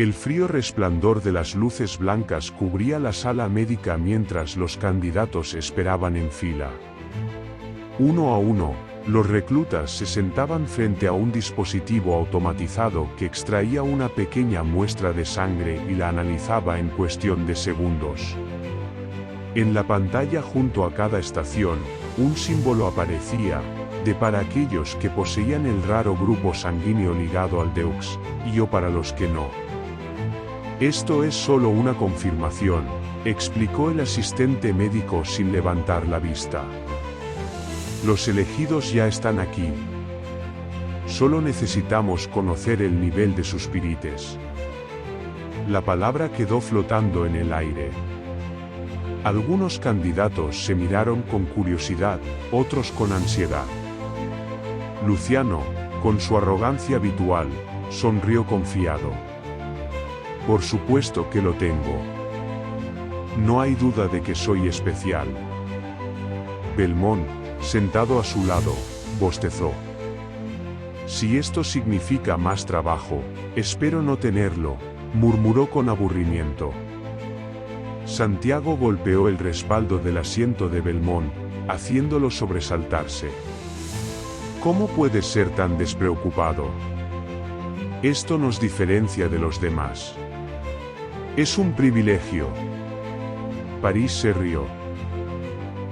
El frío resplandor de las luces blancas cubría la sala médica mientras los candidatos esperaban en fila. Uno a uno, los reclutas se sentaban frente a un dispositivo automatizado que extraía una pequeña muestra de sangre y la analizaba en cuestión de segundos. En la pantalla junto a cada estación, un símbolo aparecía, para aquellos que poseían el raro grupo sanguíneo ligado al Deux, y para los que no. Esto es solo una confirmación, explicó el asistente médico sin levantar la vista. Los elegidos ya están aquí. Solo necesitamos conocer el nivel de sus pirites. La palabra quedó flotando en el aire. Algunos candidatos se miraron con curiosidad, otros con ansiedad. Luciano, con su arrogancia habitual, sonrió confiado. Por supuesto que lo tengo. No hay duda de que soy especial. Belmont, sentado a su lado, bostezó. Si esto significa más trabajo, espero no tenerlo, murmuró con aburrimiento. Santiago golpeó el respaldo del asiento de Belmont, haciéndolo sobresaltarse. ¿Cómo puedes ser tan despreocupado? Esto nos diferencia de los demás. Es un privilegio. París se rió.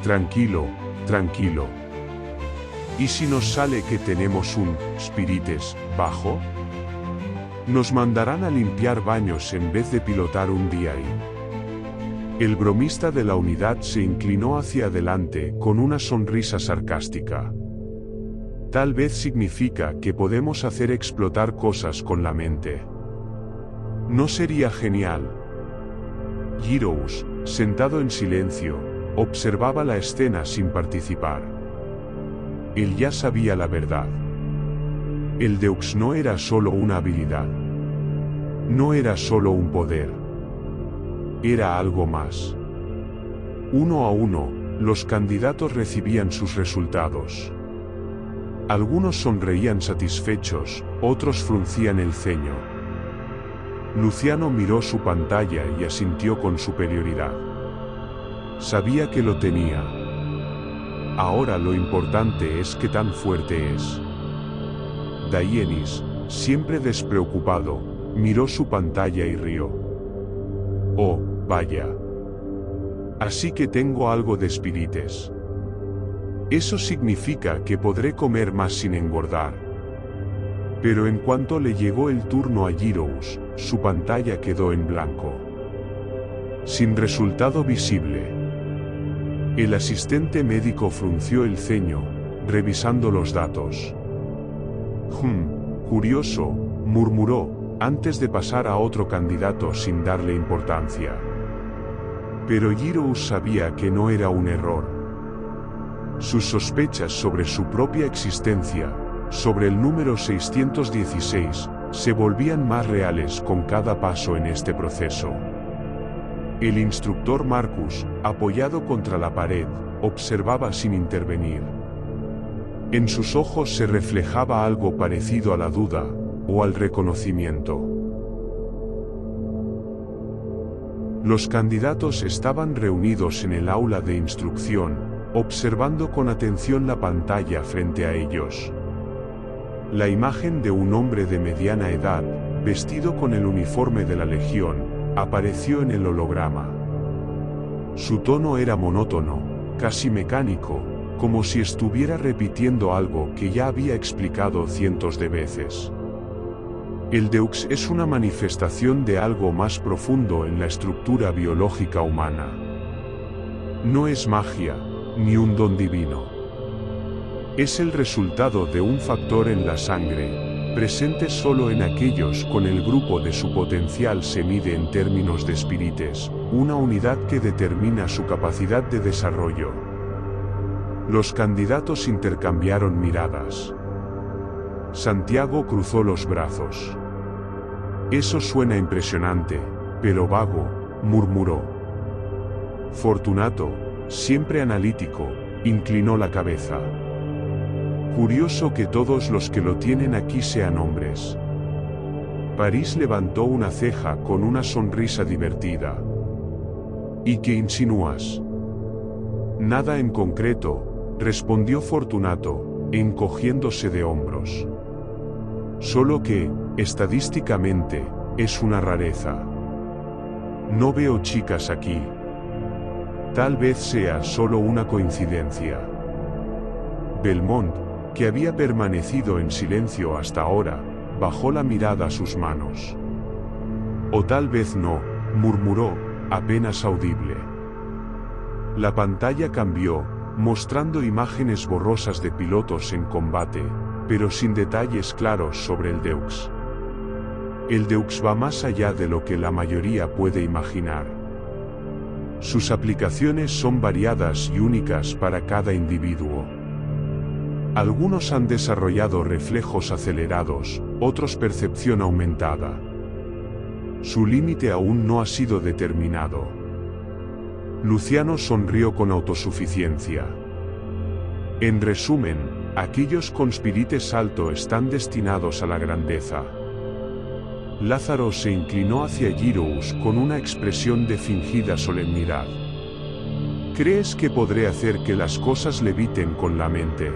Tranquilo, tranquilo. ¿Y si nos sale que tenemos un Spirites bajo? Nos mandarán a limpiar baños en vez de pilotar un día y... El bromista de la unidad se inclinó hacia adelante con una sonrisa sarcástica. Tal vez significa que podemos hacer explotar cosas con la mente. ¿No sería genial? Giroux, sentado en silencio, observaba la escena sin participar. Él ya sabía la verdad. El Deux no era solo una habilidad. No era solo un poder. Era algo más. Uno a uno, los candidatos recibían sus resultados. Algunos sonreían satisfechos, otros fruncían el ceño. Luciano miró su pantalla y asintió con superioridad. Sabía que lo tenía. Ahora lo importante es qué tan fuerte es. Daienis, siempre despreocupado, miró su pantalla y rió. Oh, vaya. Así que tengo algo de Spirites. Eso significa que podré comer más sin engordar. Pero en cuanto le llegó el turno a Giroux, su pantalla quedó en blanco. Sin resultado visible. El asistente médico frunció el ceño, revisando los datos. Curioso, murmuró, antes de pasar a otro candidato sin darle importancia. Pero Giroux sabía que no era un error. Sus sospechas sobre su propia existencia, sobre el número 616, se volvían más reales con cada paso en este proceso. El instructor Marcus, apoyado contra la pared, observaba sin intervenir. En sus ojos se reflejaba algo parecido a la duda, o al reconocimiento. Los candidatos estaban reunidos en el aula de instrucción, observando con atención la pantalla frente a ellos. La imagen de un hombre de mediana edad, vestido con el uniforme de la Legión, apareció en el holograma. Su tono era monótono, casi mecánico, como si estuviera repitiendo algo que ya había explicado cientos de veces. El Deux es una manifestación de algo más profundo en la estructura biológica humana. No es magia, ni un don divino. Es el resultado de un factor en la sangre, presente solo en aquellos con el grupo de su potencial se mide en términos de Spirites, una unidad que determina su capacidad de desarrollo. Los candidatos intercambiaron miradas. Santiago cruzó los brazos. Eso suena impresionante, pero vago, murmuró. Fortunato, siempre analítico, inclinó la cabeza. Curioso que todos los que lo tienen aquí sean hombres. París levantó una ceja con una sonrisa divertida. ¿Y qué insinúas? Nada en concreto, respondió Fortunato, encogiéndose de hombros. Solo que, estadísticamente, es una rareza. No veo chicas aquí. Tal vez sea solo una coincidencia. Belmont, que había permanecido en silencio hasta ahora, bajó la mirada a sus manos. O tal vez no, murmuró, apenas audible. La pantalla cambió, mostrando imágenes borrosas de pilotos en combate, pero sin detalles claros sobre el Deux. El Deux va más allá de lo que la mayoría puede imaginar. Sus aplicaciones son variadas y únicas para cada individuo. Algunos han desarrollado reflejos acelerados, otros percepción aumentada. Su límite aún no ha sido determinado. Luciano sonrió con autosuficiencia. En resumen, aquellos con spirites alto están destinados a la grandeza. Lázaro se inclinó hacia Girous con una expresión de fingida solemnidad. ¿Crees que podré hacer que las cosas leviten con la mente?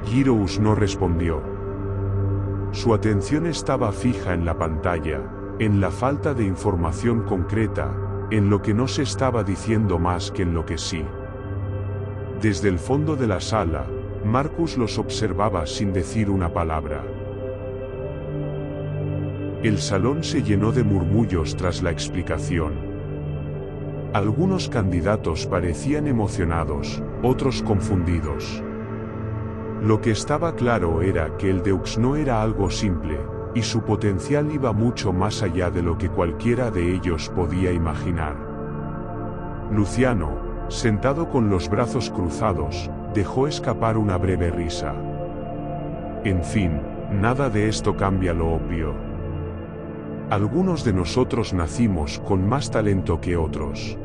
Girous no respondió. Su atención estaba fija en la pantalla, en la falta de información concreta, en lo que no se estaba diciendo más que en lo que sí. Desde el fondo de la sala, Marcus los observaba sin decir una palabra. El salón se llenó de murmullos tras la explicación. Algunos candidatos parecían emocionados, otros confundidos. Lo que estaba claro era que el Deux no era algo simple, y su potencial iba mucho más allá de lo que cualquiera de ellos podía imaginar. Luciano, sentado con los brazos cruzados, dejó escapar una breve risa. En fin, nada de esto cambia lo obvio. Algunos de nosotros nacimos con más talento que otros.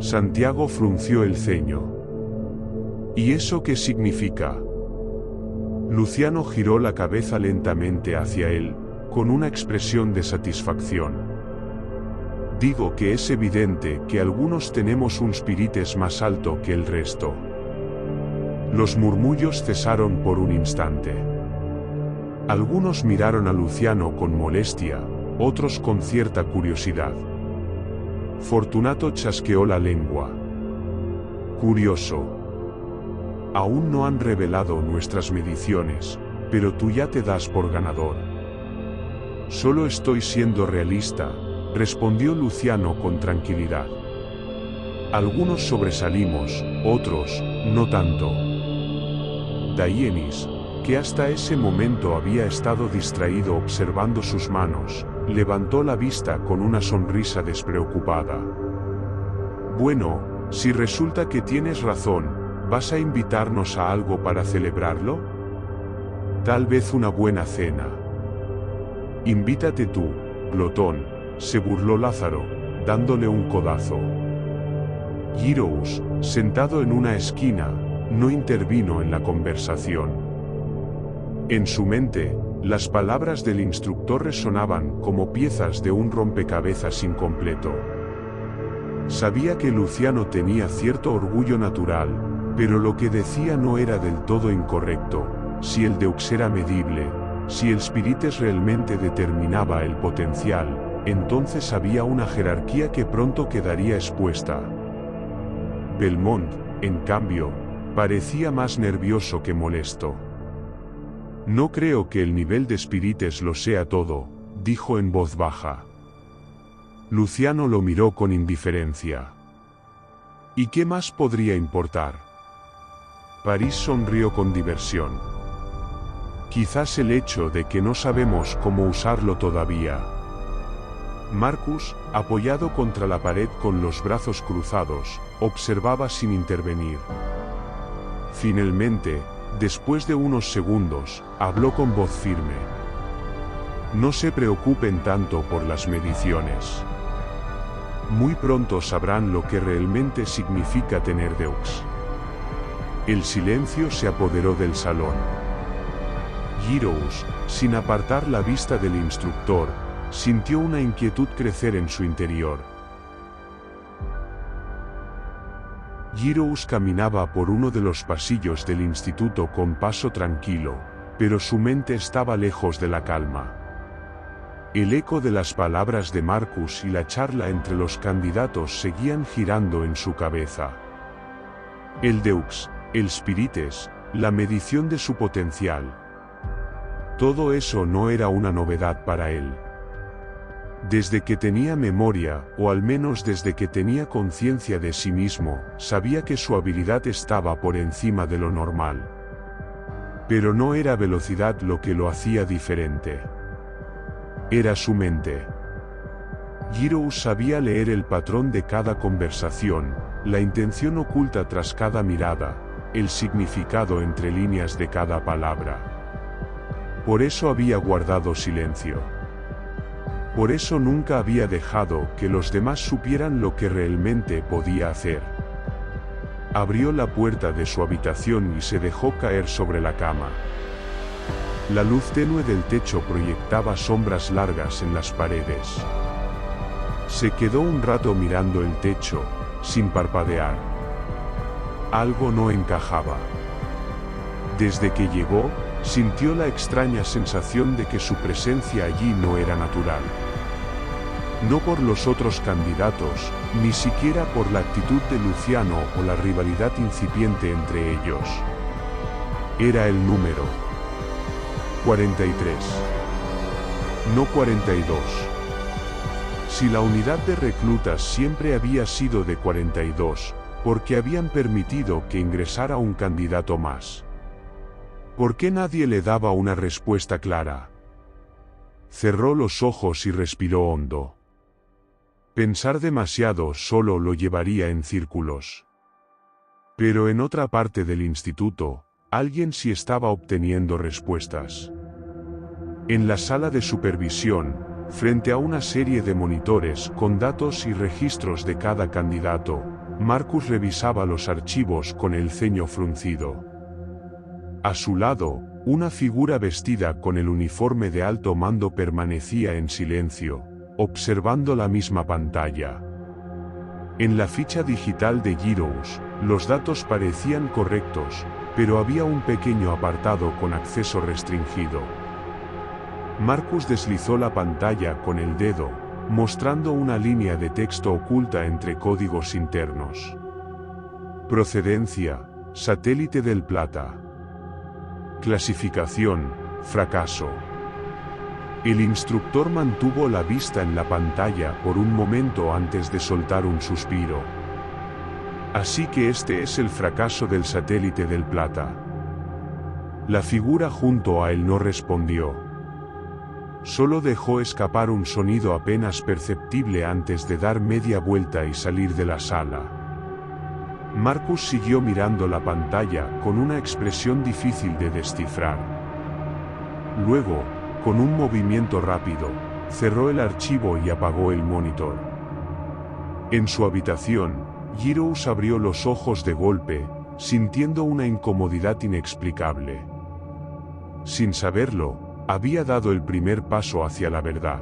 Santiago frunció el ceño. ¿Y eso qué significa? Luciano giró la cabeza lentamente hacia él, con una expresión de satisfacción. Digo que es evidente que algunos tenemos un spirites más alto que el resto. Los murmullos cesaron por un instante. Algunos miraron a Luciano con molestia, otros con cierta curiosidad. Fortunato chasqueó la lengua. Curioso. Aún no han revelado nuestras mediciones, pero tú ya te das por ganador. Solo estoy siendo realista, respondió Luciano con tranquilidad. Algunos sobresalimos, otros, no tanto. Daienis, que hasta ese momento había estado distraído observando sus manos, levantó la vista con una sonrisa despreocupada. Bueno, si resulta que tienes razón, ¿vas a invitarnos a algo para celebrarlo? Tal vez una buena cena. Invítate tú, glotón, se burló Lázaro, dándole un codazo. Girous, sentado en una esquina, no intervino en la conversación. En su mente, las palabras del instructor resonaban como piezas de un rompecabezas incompleto. Sabía que Luciano tenía cierto orgullo natural, pero lo que decía no era del todo incorrecto. Si el Deux era medible, si el spirites realmente determinaba el potencial, entonces había una jerarquía que pronto quedaría expuesta. Belmont, en cambio, parecía más nervioso que molesto. No creo que el nivel de spirites lo sea todo, dijo en voz baja. Luciano lo miró con indiferencia. ¿Y qué más podría importar? París sonrió con diversión. Quizás el hecho de que no sabemos cómo usarlo todavía. Marcus, apoyado contra la pared con los brazos cruzados, observaba sin intervenir. Finalmente, después de unos segundos, habló con voz firme. No se preocupen tanto por las mediciones. Muy pronto sabrán lo que realmente significa tener Deux. El silencio se apoderó del salón. Girous, sin apartar la vista del instructor, sintió una inquietud crecer en su interior. Girous caminaba por uno de los pasillos del instituto con paso tranquilo, pero su mente estaba lejos de la calma. El eco de las palabras de Marcus y la charla entre los candidatos seguían girando en su cabeza. El Deux, el Spirites, la medición de su potencial. Todo eso no era una novedad para él. Desde que tenía memoria, o al menos desde que tenía conciencia de sí mismo, sabía que su habilidad estaba por encima de lo normal. Pero no era velocidad lo que lo hacía diferente. Era su mente. Girous sabía leer el patrón de cada conversación, la intención oculta tras cada mirada, el significado entre líneas de cada palabra. Por eso había guardado silencio. Por eso nunca había dejado que los demás supieran lo que realmente podía hacer. Abrió la puerta de su habitación y se dejó caer sobre la cama. La luz tenue del techo proyectaba sombras largas en las paredes. Se quedó un rato mirando el techo, sin parpadear. Algo no encajaba. Desde que llegó, sintió la extraña sensación de que su presencia allí no era natural. No por los otros candidatos, ni siquiera por la actitud de Luciano o la rivalidad incipiente entre ellos. Era el número 43. No 42. Si la unidad de reclutas siempre había sido de 42, ¿por qué habían permitido que ingresara un candidato más? ¿Por qué nadie le daba una respuesta clara? Cerró los ojos y respiró hondo. Pensar demasiado solo lo llevaría en círculos. Pero en otra parte del instituto, alguien sí estaba obteniendo respuestas. En la sala de supervisión, frente a una serie de monitores con datos y registros de cada candidato, Marcus revisaba los archivos con el ceño fruncido. A su lado, una figura vestida con el uniforme de alto mando permanecía en silencio, observando la misma pantalla. En la ficha digital de Girous, los datos parecían correctos, pero había un pequeño apartado con acceso restringido. Marcus deslizó la pantalla con el dedo, mostrando una línea de texto oculta entre códigos internos. Procedencia: satélite del Plata. Clasificación: fracaso. El instructor mantuvo la vista en la pantalla por un momento antes de soltar un suspiro. Así que este es el fracaso del satélite del Plata. La figura junto a él no respondió. Solo dejó escapar un sonido apenas perceptible antes de dar media vuelta y salir de la sala. Marcus siguió mirando la pantalla con una expresión difícil de descifrar. Luego, con un movimiento rápido, cerró el archivo y apagó el monitor. En su habitación, Girous abrió los ojos de golpe, sintiendo una incomodidad inexplicable. Sin saberlo, había dado el primer paso hacia la verdad.